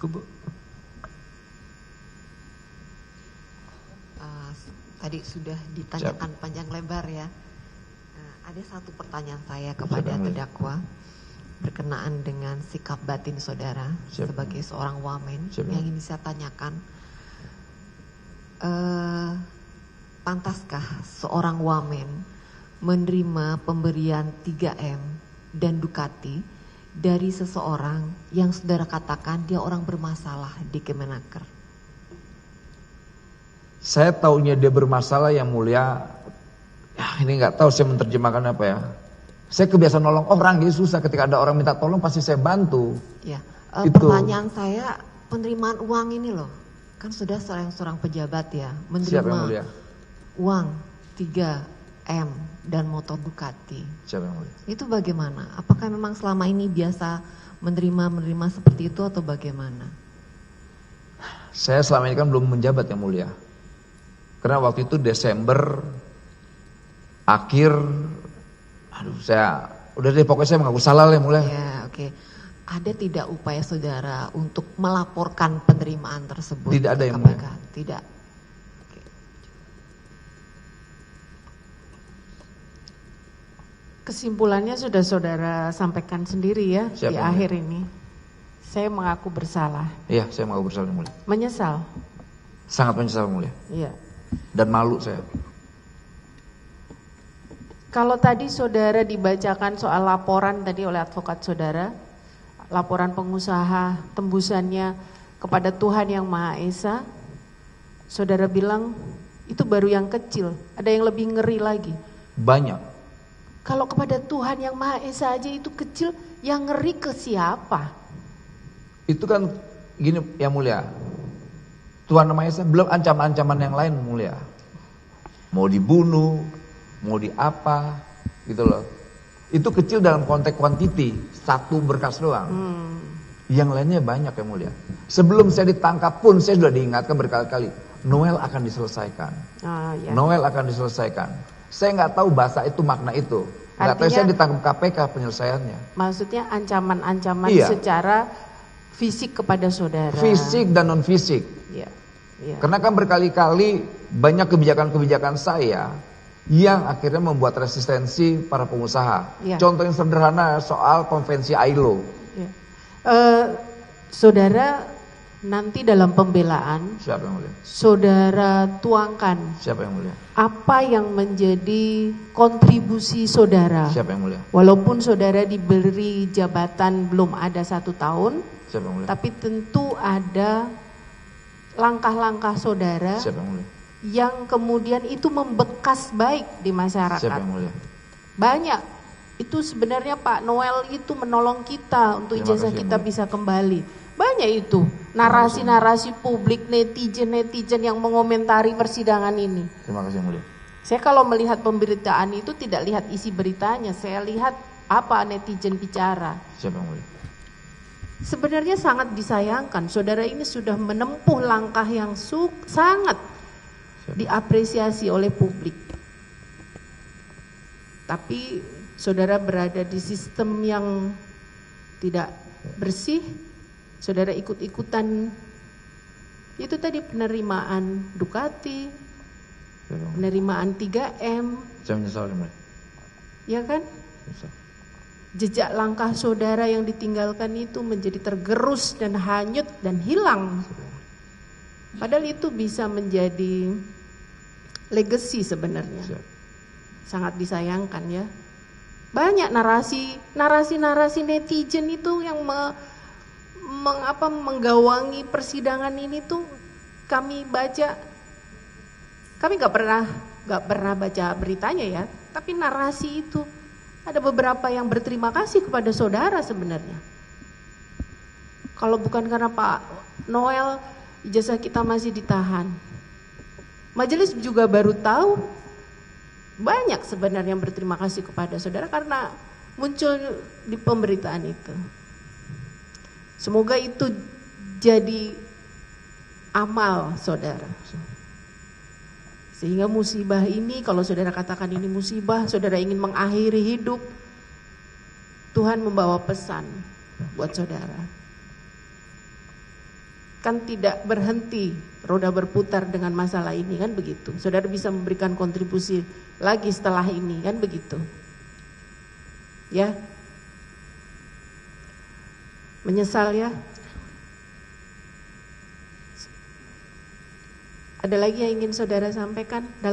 Bu. Tadi sudah ditanyakan panjang lebar ya. Ada satu pertanyaan saya kepada terdakwa berkenaan dengan sikap batin saudara sebagai seorang wamen yang ingin saya tanyakan. Pantaskah seorang wamen menerima pemberian 3M dan Ducati dari seseorang yang saudara katakan dia orang bermasalah di Kemenaker? Saya taunya dia bermasalah yang mulia. Ya, ini nggak tahu saya menerjemahkan apa ya. Saya kebiasaan nolong orang, jadi susah ketika ada orang minta tolong pasti saya bantu. Ya, pertanyaan saya penerimaan uang ini loh, kan sudah seorang pejabat ya menerima uang 3M dan motor Ducati. Siapa yang mulia? Itu bagaimana? Apakah memang selama ini biasa menerima seperti itu atau bagaimana? Saya selama ini kan belum menjabat yang mulia. Karena waktu itu Desember akhir, saya udah deh pokoknya saya mengaku salah yang mulia. Ya, oke. Ada tidak upaya saudara untuk melaporkan penerimaan tersebut? Tidak ada yang KPK? mulia. Tidak. Kesimpulannya sudah saudara sampaikan sendiri ya. Siapa di akhir ini. Saya mengaku bersalah. Iya, saya mengaku bersalah yang mulia. Menyesal. Sangat menyesal yang mulia. Iya. Dan malu saya. Kalau tadi saudara dibacakan soal laporan tadi oleh advokat saudara, laporan pengusaha tembusannya kepada Tuhan Yang Maha Esa, saudara bilang itu baru yang kecil, ada yang lebih ngeri lagi. Banyak. Kalau kepada Tuhan Yang Maha Esa aja itu kecil, yang ngeri ke siapa? Itu kan gini yang mulia. Tuhan Yang Maha Esa belum ancaman-ancaman yang lain mulia. Mau dibunuh, mau diapa, gitu loh. Itu kecil dalam konteks kuantiti, satu berkas doang. Yang lainnya banyak yang mulia. Sebelum saya ditangkap pun saya sudah diingatkan berkali-kali, Noel akan diselesaikan. Ya. Noel akan diselesaikan. Saya nggak tahu bahasa itu, makna itu. Nggak tahu saya ditangkap KPK penyelesaiannya. Maksudnya ancaman-ancaman Iya. secara fisik kepada saudara. Fisik dan non fisik. Iya. Iya. Karena kan berkali-kali banyak kebijakan-kebijakan saya yang akhirnya membuat resistensi para pengusaha. Iya. Contoh yang sederhana soal konvensi ILO. Iya. Saudara nanti dalam pembelaan, Siapa yang mulia? saudara tuangkan Siapa yang mulia? apa yang menjadi kontribusi saudara. Siapa yang mulia? Walaupun saudara diberi jabatan belum ada 1 tahun, Siapa yang mulia? tapi tentu ada langkah-langkah saudara Siapa yang mulia? yang kemudian itu membekas baik di masyarakat. Siapa yang mulia? Banyak. Itu sebenarnya Pak Noel itu menolong kita untuk Terima ijazah kasih, kita Mulia. bisa kembali. Banyak itu narasi-narasi publik, netizen yang mengomentari persidangan ini. Terima kasih yang mulia. Saya kalau melihat pemberitaan itu tidak lihat isi beritanya, saya lihat apa netizen bicara. Siapa yang mulia? Sebenarnya sangat disayangkan, saudara ini sudah menempuh langkah yang sangat diapresiasi oleh publik. Tapi saudara berada di sistem yang tidak bersih, saudara ikut-ikutan itu tadi penerimaan Ducati, Siapa yang mulia? penerimaan 3M, Saya menyesal yang mulia. ya kan? Menyesal. Jejak langkah saudara yang ditinggalkan itu menjadi tergerus dan hanyut dan hilang. Padahal itu bisa menjadi legacy sebenarnya. Siap. Sangat disayangkan ya. Banyak narasi netizen itu yang menggawangi persidangan ini tuh kami baca. Kami nggak pernah baca beritanya ya, tapi narasi itu ada beberapa yang berterima kasih kepada saudara sebenarnya. Kalau bukan karena Pak Noel, ijazah kita masih ditahan. Majelis juga baru tahu banyak sebenarnya yang berterima kasih kepada saudara karena muncul di pemberitaan itu. Semoga itu jadi amal saudara. Sehingga musibah ini, kalau saudara katakan ini musibah, saudara ingin mengakhiri hidup, Tuhan membawa pesan buat saudara. kan tidak berhenti roda berputar dengan masalah ini, kan begitu. Saudara bisa memberikan kontribusi lagi setelah ini, kan begitu. Ya. Menyesal ya. Ada lagi yang ingin saudara sampaikan dalam